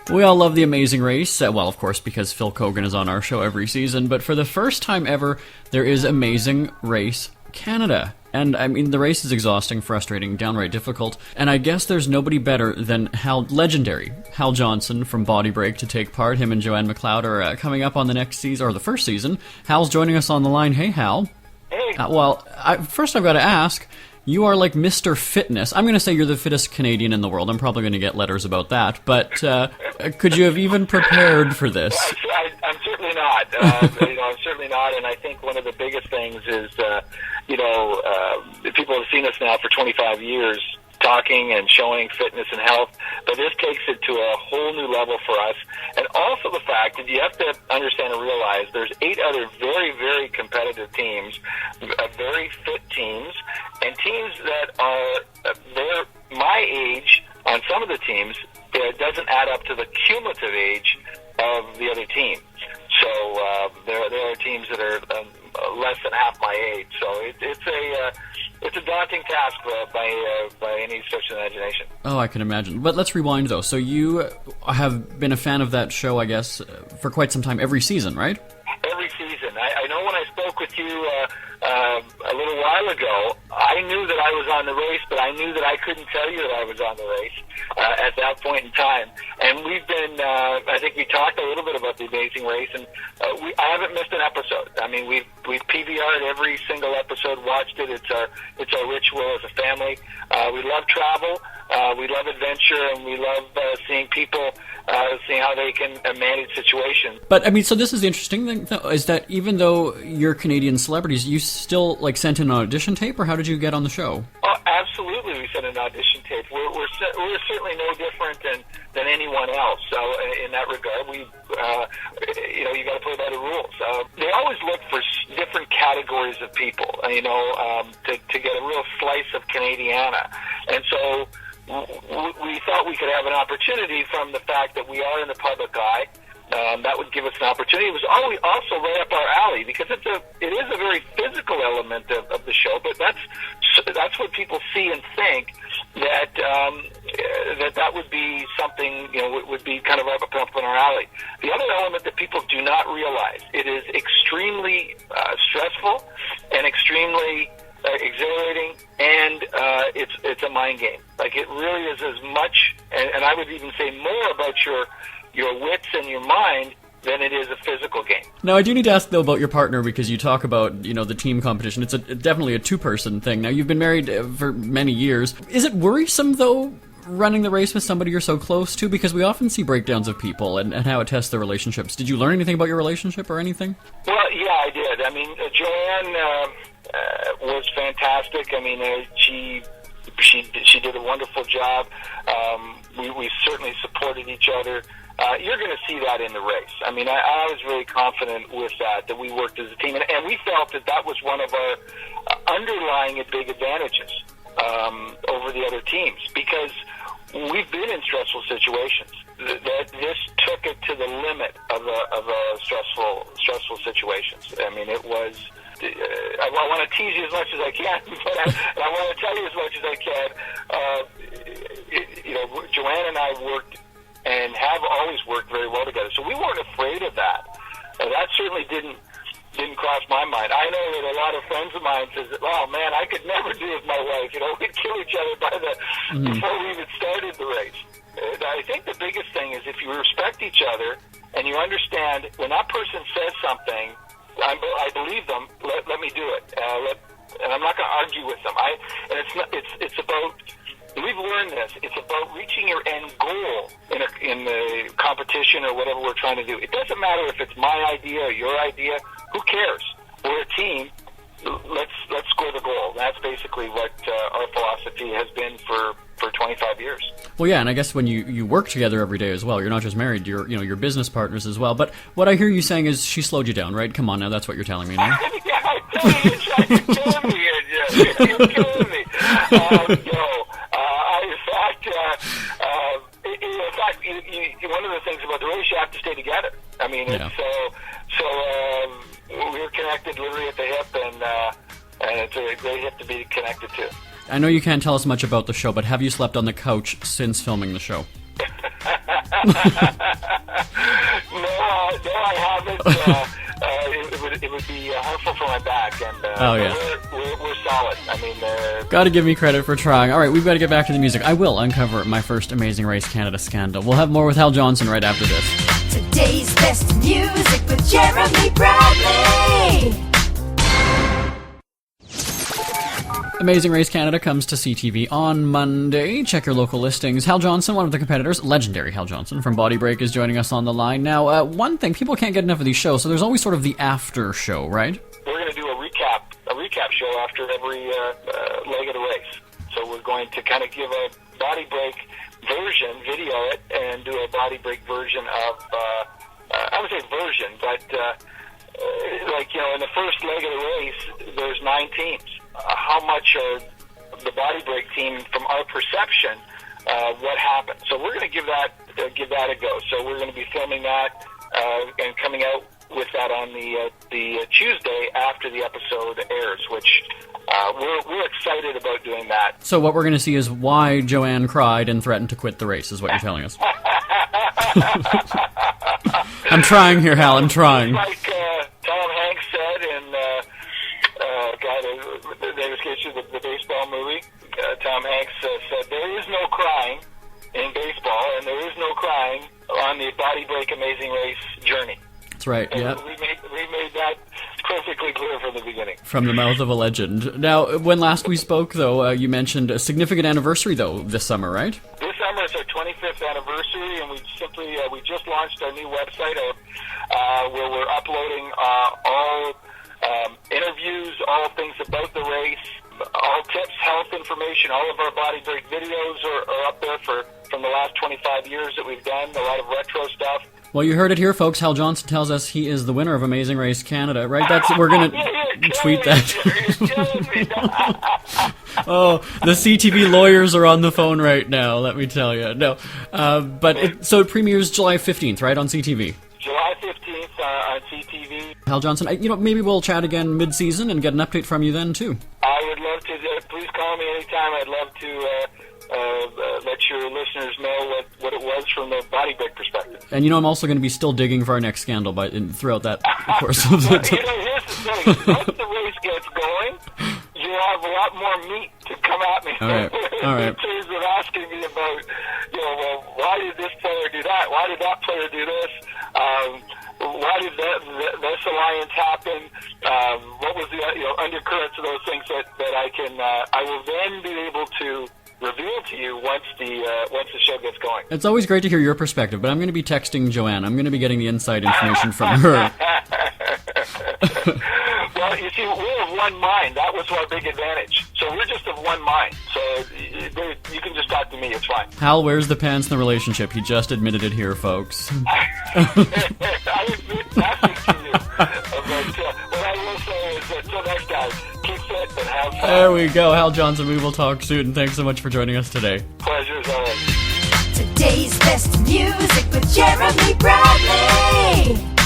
We all love The Amazing Race, well, of course, because Phil Kogan is on our show every season, but for the first time ever, there is Amazing Race Canada. And, I mean, the race is exhausting, frustrating, downright difficult, and I guess there's nobody better than legendary Hal Johnson from BodyBreak to take part. Him and Joanne McLeod are coming up on the next season, or the first season. Hal's joining us on the line. Hey, Hal. Hey. First I've got to ask, you are like Mr. Fitness. I'm going to say you're the fittest Canadian in the world. I'm probably going to get letters about that. But could you have even prepared for this? I'm certainly not. I'm certainly not. And I think one of the biggest things is, people have seen us now for 25 years talking and showing fitness and health, but this takes it to a whole new level for us. And also the fact that you have to understand and realize there's 8 other very, very competitive teams, very fit teams, and teams that are they're my age on some of the teams. It doesn't add up to the cumulative age of the other team. So there are teams that are less than half my age. So it's a daunting task by any stretch of the imagination. Oh, I can imagine. But let's rewind, though. So you have been a fan of that show, I guess, for quite some time, every season, right? Every season. I know when I spoke with you a little while ago, I knew that I was on the race, but I knew that I couldn't tell you that I was on the race at that point in time. And we've been, I think we talked a little bit about the Amazing Race, and I haven't missed an episode. I mean, we've PVR'd every single episode, watched it. It's our ritual as a family. We love travel. We love adventure, and we love seeing people, seeing how they can manage situations. But, I mean, so this is the interesting thing, though, is that even though you're Canadian celebrities, you still, sent in an audition tape, or how did you get on the show? Oh, absolutely, we sent an audition tape. We're certainly no different than anyone else. So, in that regard, we, you got to play by the rules. They always look for different categories of people, to get a real slice of Canadiana. And so we thought we could have an opportunity from the fact that we are in the public eye. That would give us an opportunity. It was also right up our alley because it is a very physical element of the show, but that's what people see and think that that would be something, would be kind of up in our alley. The other element that people do not realize, it is extremely stressful and extremely exhilarating, and it's a mind game. It really is as much, and I would even say more about your wits and your mind than it is a physical game. Now, I do need to ask, though, about your partner, because you talk about, the team competition. It's definitely a two-person thing. Now, you've been married for many years. Is it worrisome, though, running the race with somebody you're so close to? Because we often see breakdowns of people and how it tests their relationships. Did you learn anything about your relationship or anything? Well, yeah, I did. I mean, Joanne was fantastic. I mean, she did a wonderful job. We certainly supported each other. You're going to see that in the race. I mean, I was really confident with that we worked as a team. And we felt that was one of our underlying big advantages over the other teams, because we've been in stressful situations. This took it to the limit of a stressful situations. I mean, it was... I want to tease you as much as I can, but I want to tell you as much as I can. Joanne and I worked and have always worked very well together, so we weren't afraid of that. That certainly didn't cross my mind. I know that a lot of friends of mine says, "Oh man, I could never do with my wife. We'd kill each other before we even started the race." I think the biggest thing is if you respect each other and you understand when that person says something, I believe them. Let me do it, and I'm not going to argue with them. It's about. We've learned this. It's about reaching your end goal in the competition or whatever we're trying to do. It doesn't matter if it's my idea or your idea. Who cares? We're a team. Let's score the goal. That's basically what our philosophy has been for 25 years. Well, yeah, and I guess when you work together every day as well, you're not just married, you're business partners as well. But what I hear you saying is she slowed you down, right? Come on now, that's what you're telling me now. Yeah, you're killing me here, Jeff. You're killing me. In fact, one of the things about the race, you have to stay together. I mean, yeah. We're connected literally at the hip, and it's a great hip to be connected to. I know you can't tell us much about the show, but have you slept on the couch since filming the show? I haven't. It would be harmful for my back, and we're solid. I mean, got to give me credit for trying. All right, we've got to get back to the music. I will uncover my first Amazing Race Canada scandal. We'll have more with Hal Johnson right after this. Today's best music with Jeremy Bradley. Amazing Race Canada comes to CTV on Monday. Check your local listings. Hal Johnson, one of the competitors, legendary Hal Johnson from BodyBreak, is joining us on the line. Now, one thing, people can't get enough of these shows, so there's always sort of the after show, right? We're going to do a recap show after every leg of the race. So we're going to kind of give a BodyBreak version, video it, and do a BodyBreak version of, I would say version, but in the first leg of the race, there's 9 teams. How much are the BodyBreak team, from our perception, what happened? So we're going to give that a go. So we're going to be filming that and coming out with that on the Tuesday after the episode airs, which we're excited about doing that. So what we're going to see is why Joanne cried and threatened to quit the race, is what you're telling us. I'm trying here, Hal. I'm trying. Like Tom Hanks said in the baseball movie, Tom Hanks said, "There is no crying in baseball, and there is no crying on the BodyBreak Amazing Race journey." That's right, yeah. We made that perfectly clear from the beginning. From the mouth of a legend. Now, when last we spoke, though, you mentioned a significant anniversary, though, this summer, right? This summer is our 25th anniversary, and we just launched our new website where we're uploading all interviews, all things about the race, all tips, health information. All of our BodyBreak videos are up there from the last 25 years that we've done, a lot of retro stuff. Well, you heard it here, folks. Hal Johnson tells us he is the winner of Amazing Race Canada, right? We're going to tweet that. Oh, the CTV lawyers are on the phone right now, let me tell you. No, so it premieres July 15th, right, on CTV? July 15th on CTV. Hal Johnson, maybe we'll chat again mid-season and get an update from you then, too. I would love to. Please call me anytime. I'd love to let your listeners know what it was from the BodyBreak perspective. And I'm also going to be still digging for our next scandal throughout that course of the time. Here's the thing. Once the race gets going, you'll have a lot more meat to come at me. All right. In terms of asking me about, why did this player do that? Why did that player do this? Why did this alliance happen? What was the undercurrents of those things that I will then be able to reveal to you once the show gets going. It's always great to hear your perspective, but I'm going to be texting Joanne. I'm going to be getting the inside information from her. Well, you see, we're of one mind. That was our big advantage. So we're just of one mind. So you can just talk to me. It's fine. Hal wears the pants in the relationship. He just admitted it here, folks. I admit nothing to you. What I will say is that until next time, keep fit and have fun. There we go. Hal Johnson, we will talk soon. Thanks so much for joining us today. Pleasure as always. Today's best music with Jeremy Bradley.